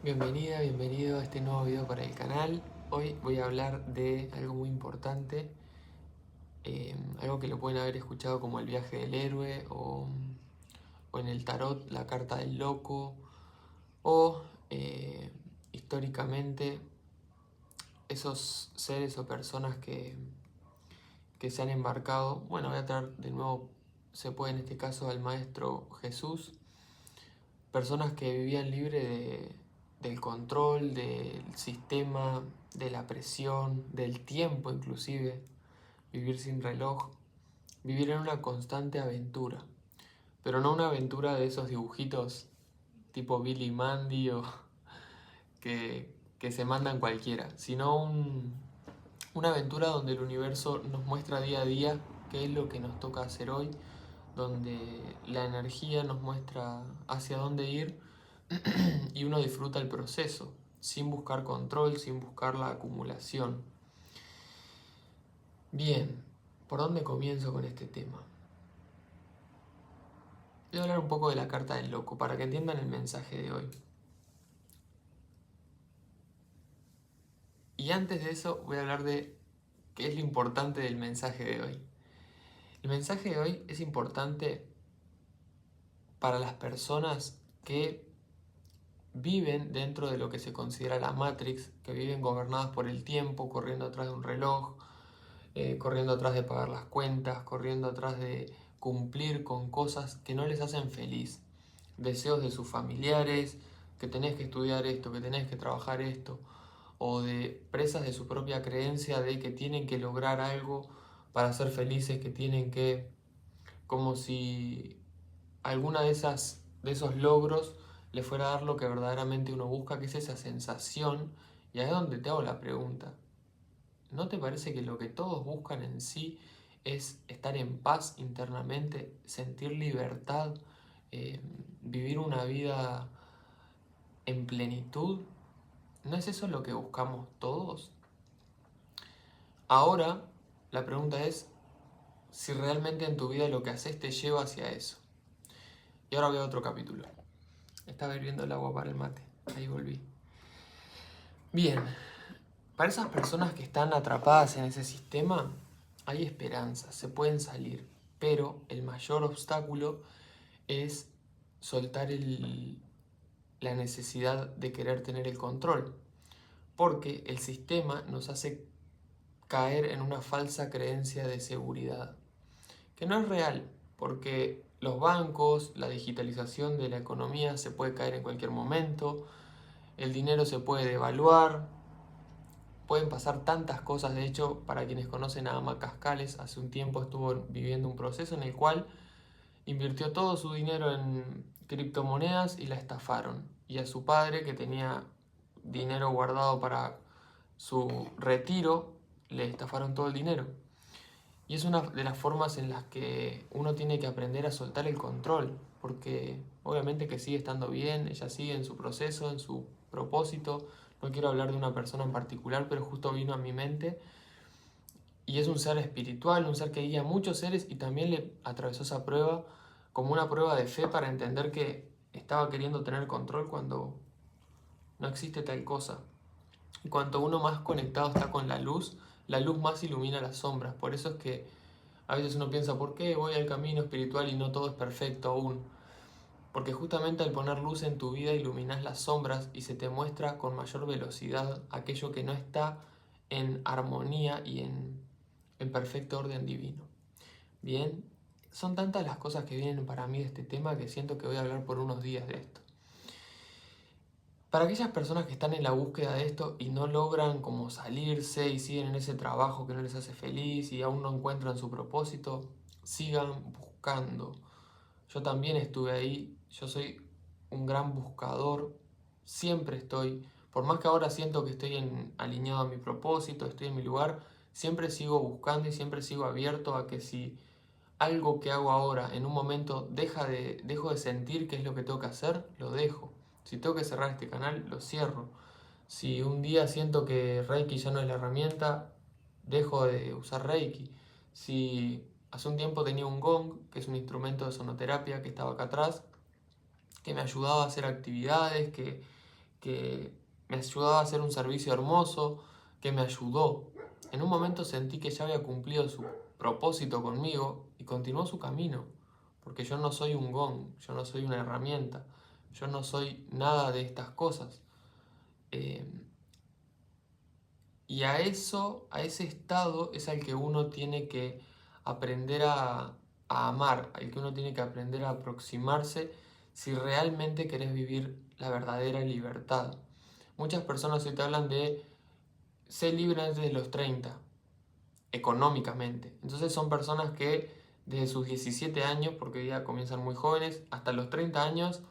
Bienvenida, bienvenido a este nuevo video para el canal. Hoy voy a hablar de algo muy importante, algo que lo pueden haber escuchado como el viaje del héroe o en el tarot la carta del loco o históricamente esos seres o personas que se han embarcado. Bueno, voy a traer de nuevo, se puede en este caso al maestro Jesús, personas que vivían del control, del sistema, de la presión, del tiempo inclusive, vivir sin reloj, vivir en una constante aventura, pero no una aventura de esos dibujitos tipo Billy y Mandy o que se mandan cualquiera, sino una aventura donde el universo nos muestra día a día qué es lo que nos toca hacer hoy, donde la energía nos muestra hacia dónde ir y uno disfruta el proceso, sin buscar control, sin buscar la acumulación. Bien, ¿por dónde comienzo con este tema? Voy a hablar un poco de la carta del loco para que entiendan el mensaje de hoy. Y antes de eso voy a hablar de qué es lo importante del mensaje de hoy. El mensaje de hoy es importante para las personas que viven dentro de lo que se considera la Matrix, que viven gobernadas por el tiempo, corriendo atrás de un reloj, corriendo atrás de pagar las cuentas, corriendo atrás de cumplir con cosas que no les hacen feliz. Deseos de sus familiares, que tenés que estudiar esto, que tenés que trabajar esto, o de presas de su propia creencia de que tienen que lograr algo para ser felices, que tienen que, como si alguna de esos logros le fuera a dar lo que verdaderamente uno busca, que es esa sensación. Y ahí es donde te hago la pregunta. ¿No te parece que lo que todos buscan en sí es estar en paz internamente, sentir libertad, eh, vivir una vida en plenitud? ¿No es eso lo que buscamos todos? Ahora, la pregunta es si realmente en tu vida lo que haces te lleva hacia eso. Y ahora voy a otro capítulo. Estaba hirviendo el agua para el mate. Ahí volví. Bien, para esas personas que están atrapadas en ese sistema, hay esperanza, se pueden salir, pero el mayor obstáculo es soltar la necesidad de querer tener el control, porque el sistema nos hace caer en una falsa creencia de seguridad, que no es real, porque los bancos, la digitalización de la economía se puede caer en cualquier momento, el dinero se puede devaluar, pueden pasar tantas cosas. De hecho, para quienes conocen a Ama Cascales, hace un tiempo estuvo viviendo un proceso en el cual invirtió todo su dinero en criptomonedas y la estafaron. Y a su padre, que tenía dinero guardado para su retiro, le estafaron todo el dinero. Y es una de las formas en las que uno tiene que aprender a soltar el control, porque obviamente que sigue estando bien, ella sigue en su proceso, en su propósito. No quiero hablar de una persona en particular, pero justo vino a mi mente. Y es un ser espiritual, un ser que guía a muchos seres y también le atravesó esa prueba como una prueba de fe para entender que estaba queriendo tener control cuando no existe tal cosa. Y cuanto uno más conectado está con la luz más ilumina las sombras. Por eso es que a veces uno piensa, ¿por qué voy al camino espiritual y no todo es perfecto aún? Porque justamente al poner luz en tu vida iluminas las sombras y se te muestra con mayor velocidad aquello que no está en armonía y en perfecto orden divino. Bien, son tantas las cosas que vienen para mí de este tema que siento que voy a hablar por unos días de esto. Para aquellas personas que están en la búsqueda de esto y no logran como salirse y siguen en ese trabajo que no les hace feliz y aún no encuentran su propósito, sigan buscando. Yo también estuve ahí, yo soy un gran buscador, siempre estoy, por más que ahora siento que estoy alineado a mi propósito, estoy en mi lugar, siempre sigo buscando y siempre sigo abierto a que si algo que hago ahora en un momento dejo de sentir que es lo que tengo que hacer, lo dejo. Si tengo que cerrar este canal, lo cierro. Si un día siento que Reiki ya no es la herramienta, dejo de usar Reiki. Si hace un tiempo tenía un gong, que es un instrumento de sonoterapia que estaba acá atrás, que me ayudaba a hacer actividades, que me ayudaba a hacer un servicio hermoso, que me ayudó. En un momento sentí que ya había cumplido su propósito conmigo y continuó su camino, porque yo no soy un gong, yo no soy una herramienta, yo no soy nada de estas cosas. Y a ese estado es al que uno tiene que aprender a amar, al que uno tiene que aprender a aproximarse si realmente querés vivir la verdadera libertad. Muchas personas hoy te hablan de ser libre antes de los 30, económicamente. Entonces son personas que desde sus 17 años, porque ya comienzan muy jóvenes, hasta los 30 años,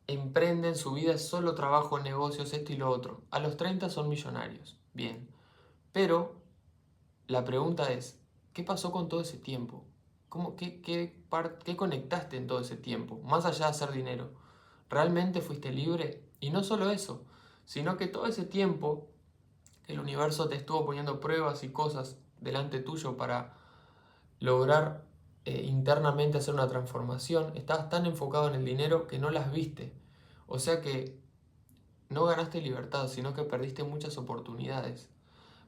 emprenden su vida, solo trabajo, negocios, esto y lo otro. A los 30 son millonarios. Bien. Pero la pregunta es, ¿qué pasó con todo ese tiempo? ¿Qué conectaste en todo ese tiempo? Más allá de hacer dinero. ¿Realmente fuiste libre? Y no solo eso, sino que todo ese tiempo el universo te estuvo poniendo pruebas y cosas delante tuyo para lograr internamente hacer una transformación. Estabas tan enfocado en el dinero que no las viste. O sea que no ganaste libertad, sino que perdiste muchas oportunidades.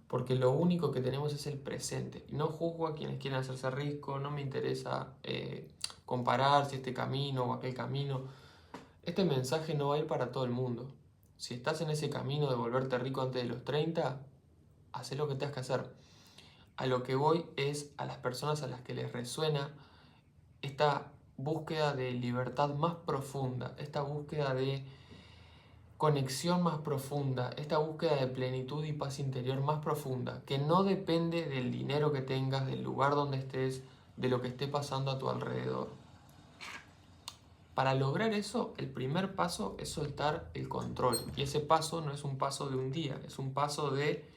Porque lo único que tenemos es el presente. Y no juzgo a quienes quieren hacerse ricos, no me interesa comparar si este camino o aquel camino. Este mensaje no va a ir para todo el mundo. Si estás en ese camino de volverte rico antes de los 30, haz lo que tengas que hacer. A lo que voy es a las personas a las que les resuena esta búsqueda de libertad más profunda, esta búsqueda de conexión más profunda, esta búsqueda de plenitud y paz interior más profunda, que no depende del dinero que tengas, del lugar donde estés, de lo que esté pasando a tu alrededor. Para lograr eso, el primer paso es soltar el control. Y ese paso no es un paso de un día, es un paso de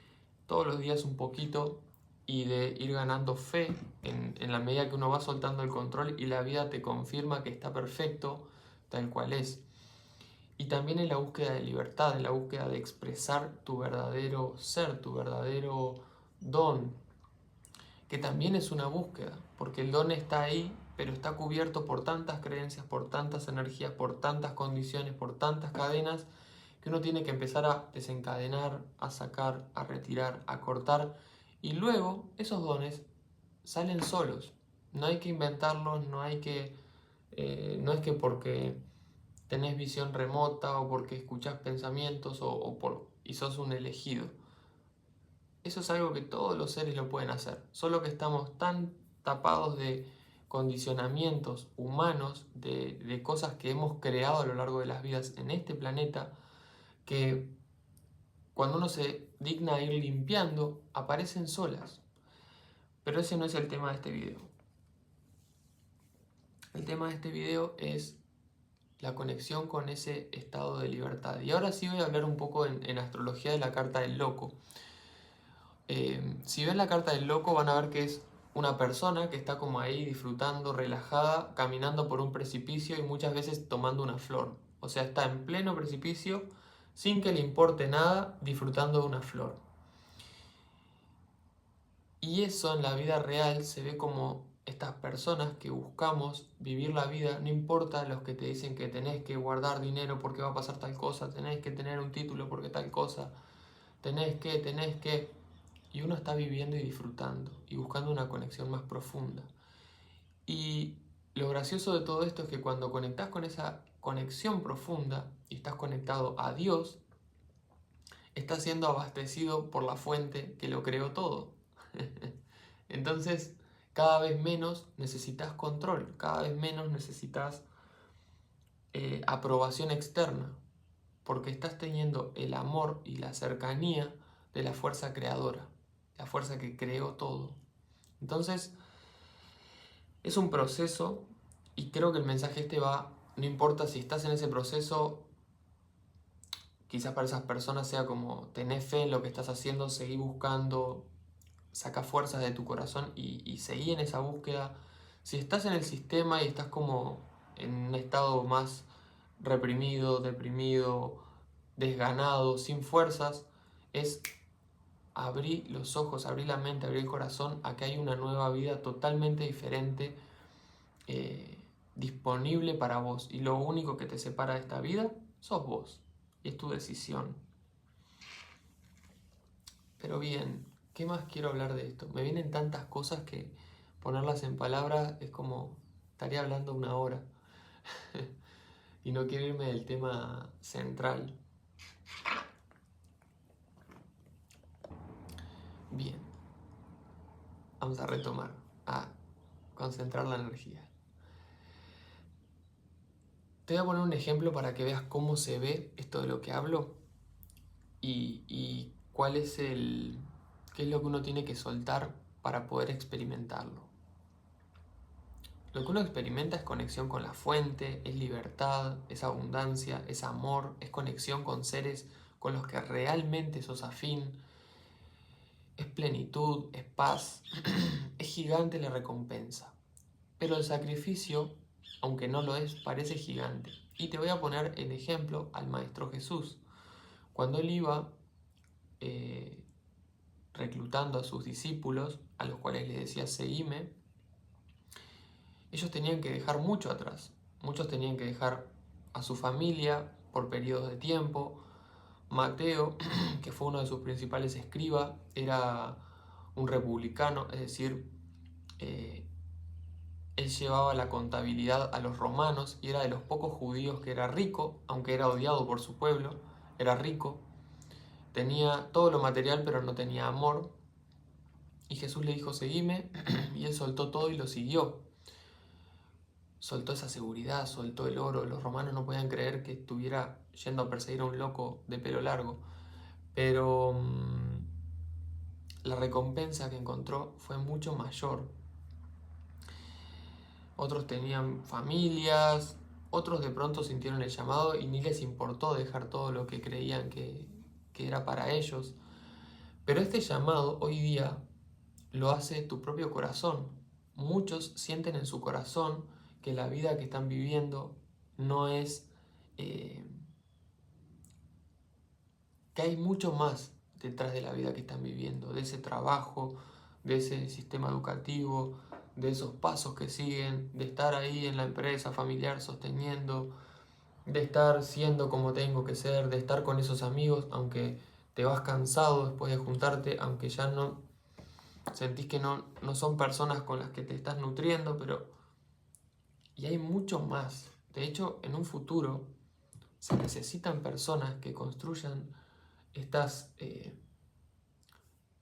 todos los días un poquito y de ir ganando fe en la medida que uno va soltando el control y la vida te confirma que está perfecto tal cual es. Y también en la búsqueda de libertad, en la búsqueda de expresar tu verdadero ser, tu verdadero don, que también es una búsqueda, porque el don está ahí, pero está cubierto por tantas creencias, por tantas energías, por tantas condiciones, por tantas cadenas, que uno tiene que empezar a desencadenar, a sacar, a retirar, a cortar, y luego esos dones salen solos. No hay que inventarlos, no es que porque tenés visión remota o porque escuchás pensamientos y sos un elegido. Eso es algo que todos los seres lo pueden hacer, solo que estamos tan tapados de condicionamientos humanos, de cosas que hemos creado a lo largo de las vidas en este planeta, que cuando uno se digna a ir limpiando, aparecen solas. Pero ese no es el tema de este video. El tema de este video es la conexión con ese estado de libertad. Y ahora sí voy a hablar un poco en astrología de la carta del loco. Si ven la carta del loco van a ver que es una persona que está como ahí disfrutando, relajada, caminando por un precipicio y muchas veces tomando una flor. O sea, está en pleno precipicio, sin que le importe nada, disfrutando de una flor. Y eso en la vida real se ve como estas personas que buscamos vivir la vida, no importa los que te dicen que tenés que guardar dinero porque va a pasar tal cosa, tenés que tener un título porque tal cosa, tenés que... Y uno está viviendo y disfrutando y buscando una conexión más profunda. Y lo gracioso de todo esto es que cuando conectás con esa conexión profunda y estás conectado a Dios, estás siendo abastecido por la fuente que lo creó todo. Entonces, cada vez menos necesitas control, cada vez menos necesitas aprobación externa, porque estás teniendo el amor y la cercanía de la fuerza creadora, la fuerza que creó todo. Entonces, es un proceso y creo que el mensaje va, no importa si estás en ese proceso, quizás para esas personas sea como tenés fe en lo que estás haciendo, seguí buscando, saca fuerzas de tu corazón y seguí en esa búsqueda. Si estás en el sistema y estás como en un estado más reprimido, deprimido, desganado, sin fuerzas, es abrir los ojos, abrir la mente, abrir el corazón a que hay una nueva vida totalmente diferente disponible para vos. Y lo único que te separa de esta vida sos vos. y es tu decisión. Pero bien, ¿qué más quiero hablar de esto? Me vienen tantas cosas que ponerlas en palabras es como estaría hablando una hora. Y no quiero irme del tema central. Bien, vamos a retomar, a concentrar la energía. Te voy a poner un ejemplo para que veas cómo se ve esto de lo que hablo y cuál es qué es lo que uno tiene que soltar para poder experimentarlo. Lo que uno experimenta es conexión con la fuente, es libertad, es abundancia, es amor, es conexión con seres con los que realmente sos afín, es plenitud, es paz, es gigante la recompensa. Pero el sacrificio, aunque no lo es, parece gigante. Y te voy a poner el ejemplo al Maestro Jesús. Cuando él iba reclutando a sus discípulos, a los cuales les decía, seguime, ellos tenían que dejar mucho atrás. Muchos tenían que dejar a su familia por periodos de tiempo. Mateo, que fue uno de sus principales escribas, era un republicano, es decir, él llevaba la contabilidad a los romanos y era de los pocos judíos que era rico, aunque era odiado por su pueblo, era rico, tenía todo lo material pero no tenía amor. Y Jesús le dijo, seguime, y él soltó todo y lo siguió. Soltó esa seguridad, soltó el oro. Los romanos no podían creer que estuviera yendo a perseguir a un loco de pelo largo. Pero la recompensa que encontró fue mucho mayor. Otros tenían familias, otros de pronto sintieron el llamado y ni les importó dejar todo lo que creían que era para ellos. Pero este llamado hoy día lo hace tu propio corazón. Muchos sienten en su corazón que la vida que están viviendo no es... que hay mucho más detrás de la vida que están viviendo, de ese trabajo, de ese sistema educativo, de esos pasos que siguen, de estar ahí en la empresa familiar sosteniendo, de estar siendo como tengo que ser, de estar con esos amigos, aunque te vas cansado después de juntarte, aunque ya no sentís que no son personas con las que te estás nutriendo, pero... Y hay mucho más. De hecho, en un futuro se necesitan personas que construyan estas,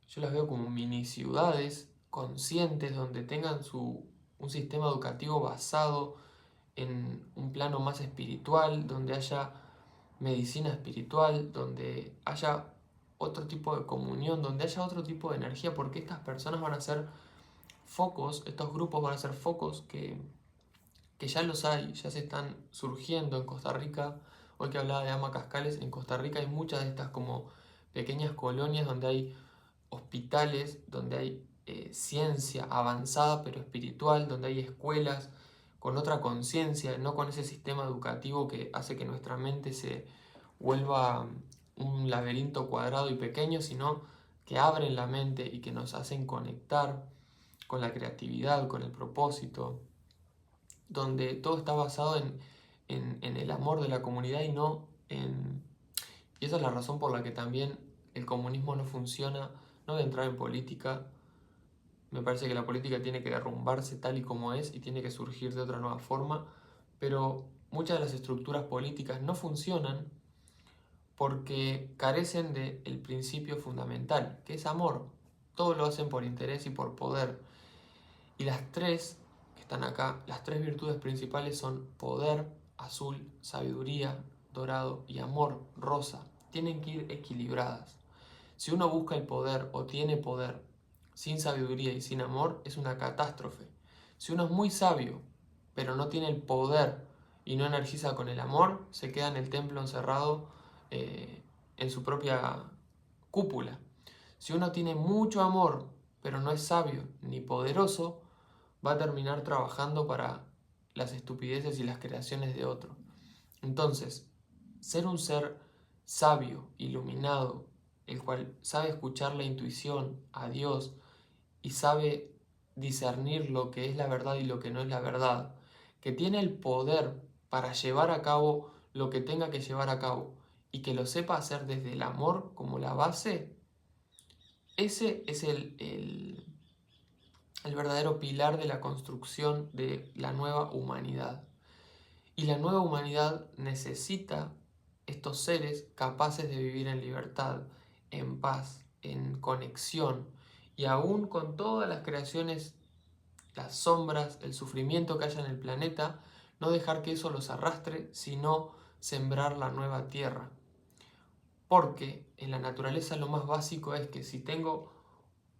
yo las veo como mini ciudades conscientes donde tengan un sistema educativo basado en un plano más espiritual, donde haya medicina espiritual, donde haya otro tipo de comunión, donde haya otro tipo de energía, porque estas personas van a ser focos, estos grupos van a ser focos que ya los hay, ya se están surgiendo en Costa Rica. Hoy que hablaba de Ama Cascales, en Costa Rica hay muchas de estas como pequeñas colonias donde hay hospitales, donde hay ciencia avanzada pero espiritual, donde hay escuelas con otra conciencia, no con ese sistema educativo que hace que nuestra mente se vuelva un laberinto cuadrado y pequeño, sino que abren la mente y que nos hacen conectar con la creatividad, con el propósito, donde todo está basado en el amor de la comunidad y no en... Y esa es la razón por la que también el comunismo no funciona. No voy a entrar en política, me parece que la política tiene que derrumbarse tal y como es y tiene que surgir de otra nueva forma, pero muchas de las estructuras políticas no funcionan porque carecen del principio fundamental, que es amor. Todo lo hacen por interés y por poder. Y las tres que están acá, las tres virtudes principales son poder, azul, sabiduría, dorado, y amor, rosa. Tienen que ir equilibradas. Si uno busca el poder o tiene poder sin sabiduría y sin amor, es una catástrofe. Si uno es muy sabio, pero no tiene el poder y no energiza con el amor, se queda en el templo encerrado en su propia cúpula. Si uno tiene mucho amor, pero no es sabio ni poderoso, va a terminar trabajando para las estupideces y las creaciones de otro. Entonces, ser un ser sabio, iluminado, el cual sabe escuchar la intuición a Dios y sabe discernir lo que es la verdad y lo que no es la verdad, que tiene el poder para llevar a cabo lo que tenga que llevar a cabo y que lo sepa hacer desde el amor como la base, ese es el verdadero pilar de la construcción de la nueva humanidad. Y la nueva humanidad necesita estos seres capaces de vivir en libertad, en paz, en conexión, y aún con todas las creaciones, las sombras, el sufrimiento que haya en el planeta, no dejar que eso los arrastre, sino sembrar la nueva tierra. Porque en la naturaleza lo más básico es que si tengo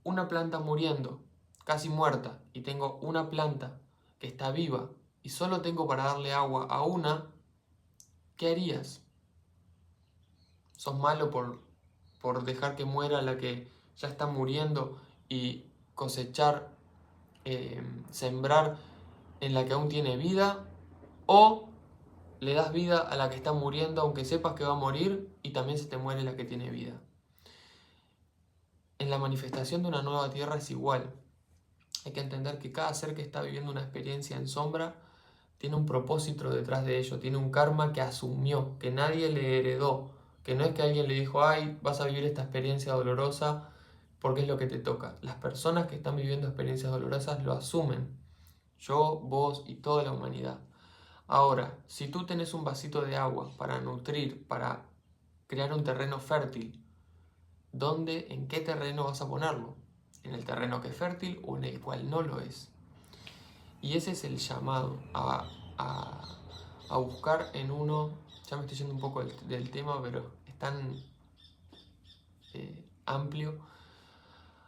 una planta muriendo, casi muerta, y tengo una planta que está viva, y solo tengo para darle agua a una, ¿qué harías? ¿Sos malo por dejar que muera la que ya está muriendo y cosechar, sembrar en la que aún tiene vida? ¿O le das vida a la que está muriendo aunque sepas que va a morir y también se te muere la que tiene vida? En la manifestación de una nueva tierra es igual. Hay que entender que cada ser que está viviendo una experiencia en sombra tiene un propósito detrás de ello, tiene un karma que asumió, que nadie le heredó, que no es que alguien le dijo, ay, vas a vivir esta experiencia dolorosa porque es lo que te toca. Las personas que están viviendo experiencias dolorosas lo asumen, yo, vos y toda la humanidad. Ahora, si tú tenés un vasito de agua para nutrir, para crear un terreno fértil, ¿dónde, en qué terreno vas a ponerlo? ¿En el terreno que es fértil o en el cual no lo es? Y ese es el llamado a buscar en uno, ya me estoy yendo un poco del tema, pero es tan amplio,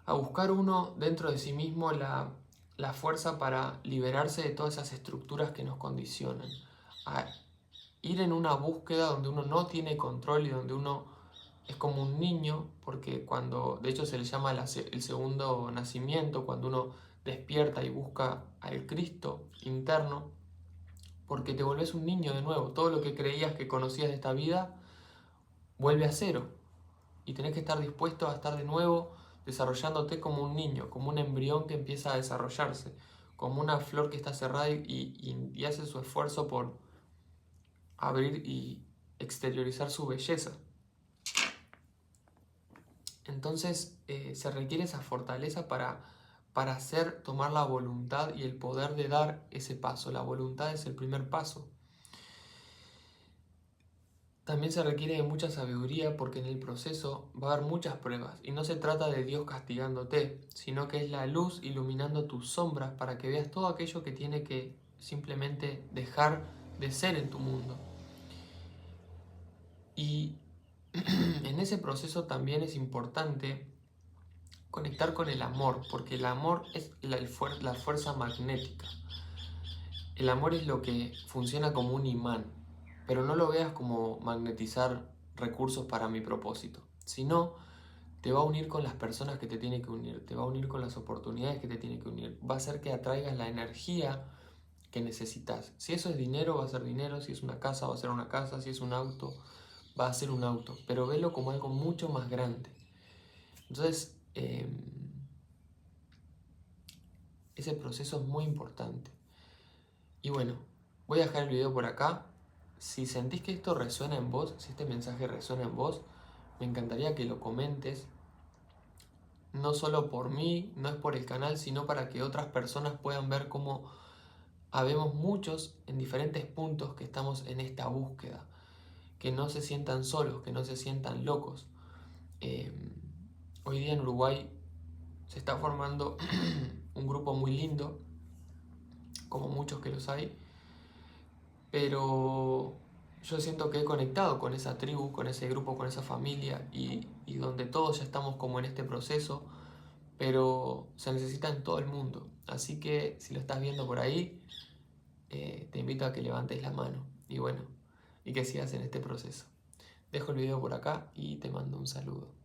a buscar uno dentro de sí mismo la fuerza para liberarse de todas esas estructuras que nos condicionan, a ir en una búsqueda donde uno no tiene control y donde uno es como un niño, porque cuando, de hecho se le llama el segundo nacimiento, cuando uno despierta y busca al Cristo interno, porque te volvés un niño de nuevo. Todo lo que creías que conocías de esta vida vuelve a cero. Y tenés que estar dispuesto a estar de nuevo desarrollándote como un niño, como un embrión que empieza a desarrollarse, como una flor que está cerrada y hace su esfuerzo por abrir y exteriorizar su belleza. Entonces se requiere esa fortaleza para tomar la voluntad y el poder de dar ese paso. La voluntad es el primer paso. También se requiere de mucha sabiduría porque en el proceso va a haber muchas pruebas y no se trata de Dios castigándote, sino que es la luz iluminando tus sombras para que veas todo aquello que tiene que simplemente dejar de ser en tu mundo. Y en ese proceso también es importante conectar con el amor, porque el amor es la fuerza magnética. El amor es lo que funciona como un imán, pero no lo veas como magnetizar recursos para mi propósito, sino te va a unir con las personas que te tiene que unir, te va a unir con las oportunidades que te tiene que unir, va a hacer que atraigas la energía que necesitas. Si eso es dinero, va a ser dinero, si es una casa, va a ser una casa, si es un auto, va a ser un auto, pero velo como algo mucho más grande. Entonces, ese proceso es muy importante. Y bueno, voy a dejar el video por acá. Si sentís que esto resuena en vos, si este mensaje resuena en vos, me encantaría que lo comentes. No solo por mí, no es por el canal, sino para que otras personas puedan ver cómo habemos muchos en diferentes puntos que estamos en esta búsqueda. Que no se sientan solos, que no se sientan locos. Hoy día en Uruguay se está formando un grupo muy lindo, como muchos que los hay, pero yo siento que he conectado con esa tribu, con ese grupo, con esa familia y donde todos ya estamos como en este proceso, pero se necesita en todo el mundo. Así que si lo estás viendo por ahí, te invito a que levantes la mano y bueno, y que sigas en este proceso. Dejo el video por acá y te mando un saludo.